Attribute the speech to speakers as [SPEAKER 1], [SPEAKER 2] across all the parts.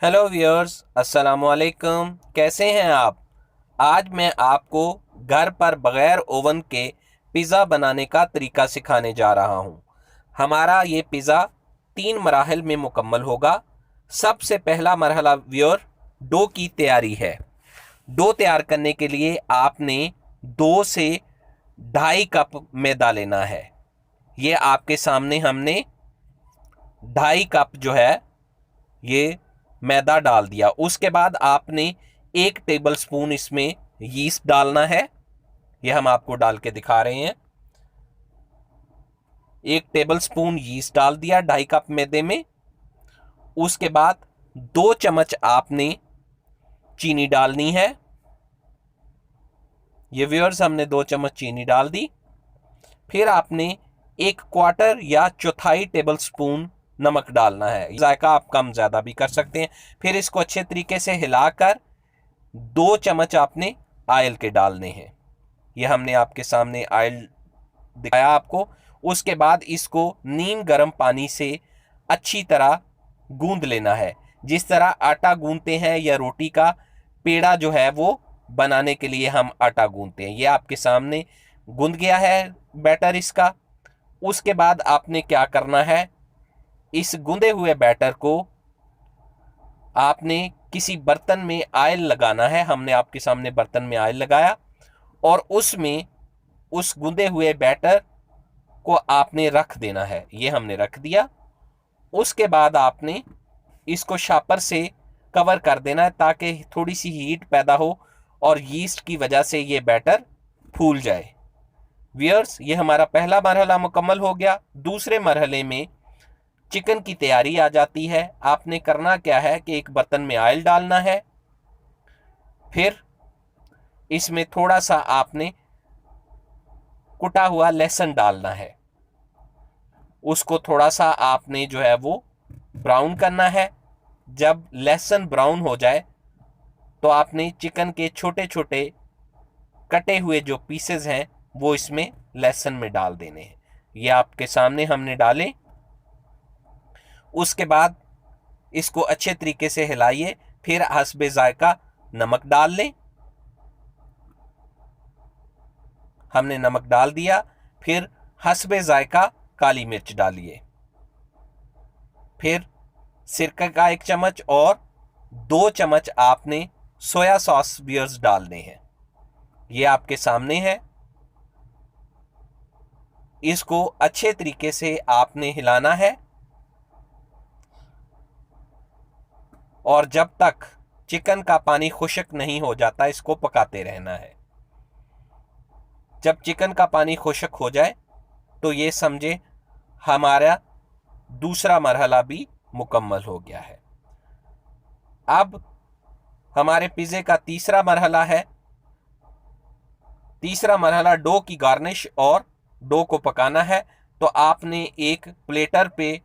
[SPEAKER 1] Hello viewers, अस्सलाम वालेकुम। कैसे हैं आप? आज मैं आपको घर पर बग़ैर ओवन के पिज़्ज़ा बनाने का तरीका सिखाने जा रहा हूं। हमारा ये पिज़्ज़ा 3 मराहल में मुकम्मल होगा। सबसे पहला मरहला व्यूअर डो की तैयारी है। डो तैयार करने के लिए आपने 2 से ढाई कप मैदा लेना है। ये आपके सामने हमने ढाई कप जो है ये मैदा डाल दिया। उसके बाद आपने 1 टेबल स्पून इसमें यीस्ट डालना है। यह हम आपको डाल के दिखा रहे हैं। 1 टेबल स्पून यीस्ट डाल दिया ढाई कप मैदे में। उसके बाद 2 चम्मच आपने चीनी डालनी है। ये व्यूअर्स, हमने 2 चम्मच चीनी डाल दी। फिर आपने 1 क्वार्टर या चौथाई टेबल स्पून नमक डालना है। जायका आप कम ज़्यादा भी कर सकते हैं। फिर इसको अच्छे तरीके से हिलाकर 2 चम्मच आपने ऑयल के डालने हैं। ये हमने आपके सामने ऑयल दिखाया आपको। उसके बाद इसको नीम गर्म पानी से अच्छी तरह गूंद लेना है। जिस तरह आटा गूंदते हैं या रोटी का पेड़ा जो है वो बनाने के लिए हम आटा गूंदते हैं। ये आपके सामने गूंद गया है बैटर इसका। उसके बाद आपने क्या करना है, इस गूंदे हुए बैटर को आपने किसी बर्तन में ऑयल लगाना है। हमने आपके सामने बर्तन में ऑयल लगाया और उसमें उस गूंदे हुए बैटर को आपने रख देना है। ये हमने रख दिया। उसके बाद आपने इसको शापर से कवर कर देना है ताकि थोड़ी सी हीट पैदा हो और यीस्ट की वजह से ये बैटर फूल जाए। व्यूअर्स, ये हमारा पहला मरहला मुकम्मल हो गया। दूसरे मरहले में चिकन की तैयारी आ जाती है। आपने करना क्या है कि एक बर्तन में ऑयल डालना है। फिर इसमें थोड़ा सा आपने कुटा हुआ लहसुन डालना है। उसको थोड़ा सा आपने जो है वो ब्राउन करना है। जब लहसुन ब्राउन हो जाए तो आपने चिकन के छोटे छोटे कटे हुए जो पीसेस हैं वो इसमें लहसुन में डाल देने हैं। ये आपके सामने हमने डाले। उसके बाद इसको अच्छे तरीके से हिलाइए। फिर हस्बे जायका नमक डाल लें। हमने नमक डाल दिया। फिर हस्बे जायका काली मिर्च डालिए। फिर सिरका का 1 चम्मच और 2 चम्मच आपने सोया सॉस व्यूअर्स डालने हैं। ये आपके सामने है। इसको अच्छे तरीके से आपने हिलाना है और जब तक चिकन का पानी खुश्क नहीं हो जाता इसको पकाते रहना है। जब चिकन का पानी खुश्क हो जाए तो ये समझे हमारा दूसरा मरहला भी मुकम्मल हो गया है। अब हमारे पिज़्ज़े का तीसरा मरहला है। तीसरा मरहला डो की गार्निश और डो को पकाना है। तो आपने एक प्लेटर पे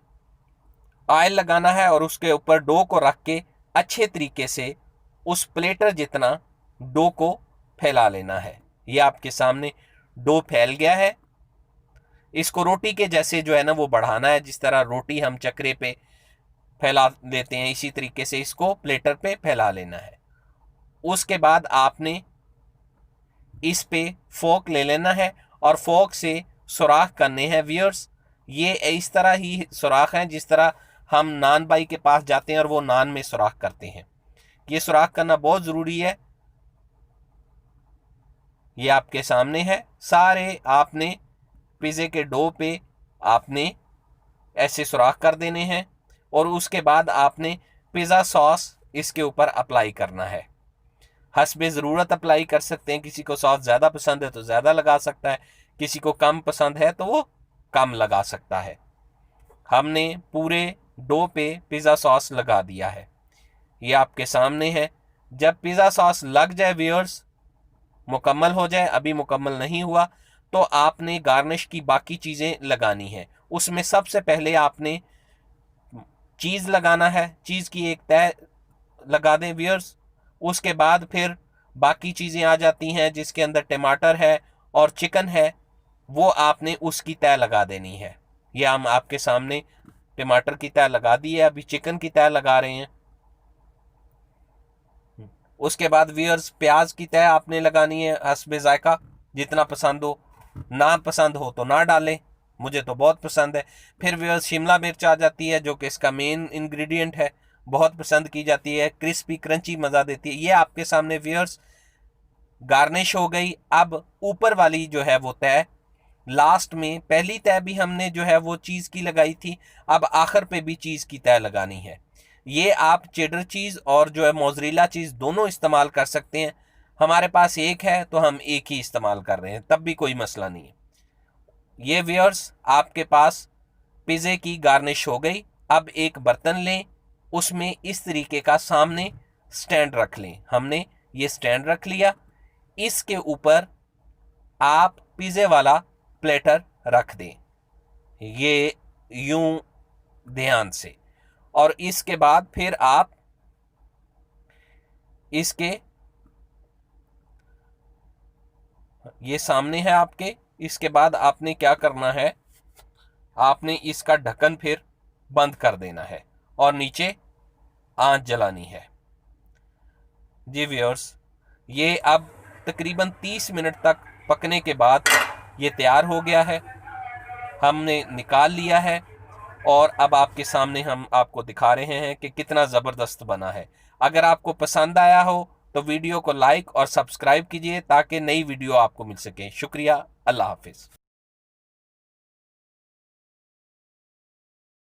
[SPEAKER 1] ऑयल लगाना है और उसके ऊपर डो को रख के अच्छे तरीके से उस प्लेटर जितना डो को फैला लेना है। ये आपके सामने डो फैल गया है। इसको रोटी के जैसे जो है ना वो बढ़ाना है। जिस तरह रोटी हम चक्रे पे फैला देते हैं इसी तरीके से इसको प्लेटर पे फैला लेना है। उसके बाद आपने इस पे फोक ले लेना है और फोक से सुराख करने हैं व्यूअर्स। ये इस तरह ही सुराख हैं जिस तरह हम नान बाई के पास जाते हैं और वो नान में सुराख करते हैं। ये सुराख करना बहुत ज़रूरी है। ये आपके सामने है। सारे आपने पिज़्ज़े के डो पे आपने ऐसे सुराख कर देने हैं और उसके बाद आपने पिज़्ज़ा सॉस इसके ऊपर अप्लाई करना है। हस्बे ज़रूरत अप्लाई कर सकते हैं। किसी को सॉस ज़्यादा पसंद है तो ज़्यादा लगा सकता है, किसी को कम पसंद है तो वो कम लगा सकता है। हमने पूरे डो पे पिज़्ज़ा सॉस लगा दिया है। ये आपके सामने है। जब पिज़्ज़ा सॉस लग जाए व्यूअर्स, मुकम्मल हो जाए, अभी मुकम्मल नहीं हुआ, तो आपने गार्निश की बाकी चीज़ें लगानी है। उसमें सबसे पहले आपने चीज़ लगाना है। चीज़ की एक तह लगा दें व्यूअर्स। उसके बाद फिर बाकी चीज़ें आ जाती हैं जिसके अंदर टमाटर है और चिकन है, वो आपने उसकी तह लगा देनी है। ये हम आपके सामने टमाटर की तह लगा दी है, अभी चिकन की तह लगा रहे हैं। उसके बाद व्यूअर्स प्याज की तह आपने लगानी है हस्बे जायका, जितना पसंद हो, ना पसंद हो तो ना डालें, मुझे तो बहुत पसंद है। फिर व्यूअर्स शिमला मिर्च आ जाती है जो कि इसका मेन इंग्रेडिएंट है, बहुत पसंद की जाती है, क्रिस्पी क्रंची मज़ा देती है। ये आपके सामने व्यूअर्स गार्निश हो गई। अब ऊपर वाली जो है वो तह, लास्ट में पहली तह भी हमने जो है वो चीज़ की लगाई थी, अब आखिर पे भी चीज़ की तह लगानी है। ये आप चेडर चीज़ और जो है मोज़रेला चीज़ दोनों इस्तेमाल कर सकते हैं। हमारे पास एक है तो हम एक ही इस्तेमाल कर रहे हैं, तब भी कोई मसला नहीं है। ये व्यूअर्स आपके पास पिज़्ज़े की गार्निश हो गई। अब एक बर्तन लें, उसमें इस तरीके का सामने स्टैंड रख लें। हमने ये स्टैंड रख लिया, इसके ऊपर आप पिज़्ज़े वाला प्लेटर रख दें, ये यूं ध्यान से। और इसके बाद फिर आप इसके, ये सामने है आपके, इसके बाद आपने क्या करना है, आपने इसका ढक्कन फिर बंद कर देना है और नीचे आंच जलानी है। जी व्यूअर्स, ये अब तकरीबन 30 मिनट तक पकने के बाद ये तैयार हो गया है, हमने निकाल लिया है। और अब आपके सामने हम आपको दिखा रहे हैं कि कितना ज़बरदस्त बना है। अगर आपको पसंद आया हो तो वीडियो को लाइक और सब्सक्राइब कीजिए ताकि नई वीडियो आपको मिल सके। शुक्रिया, अल्लाह हाफिज़।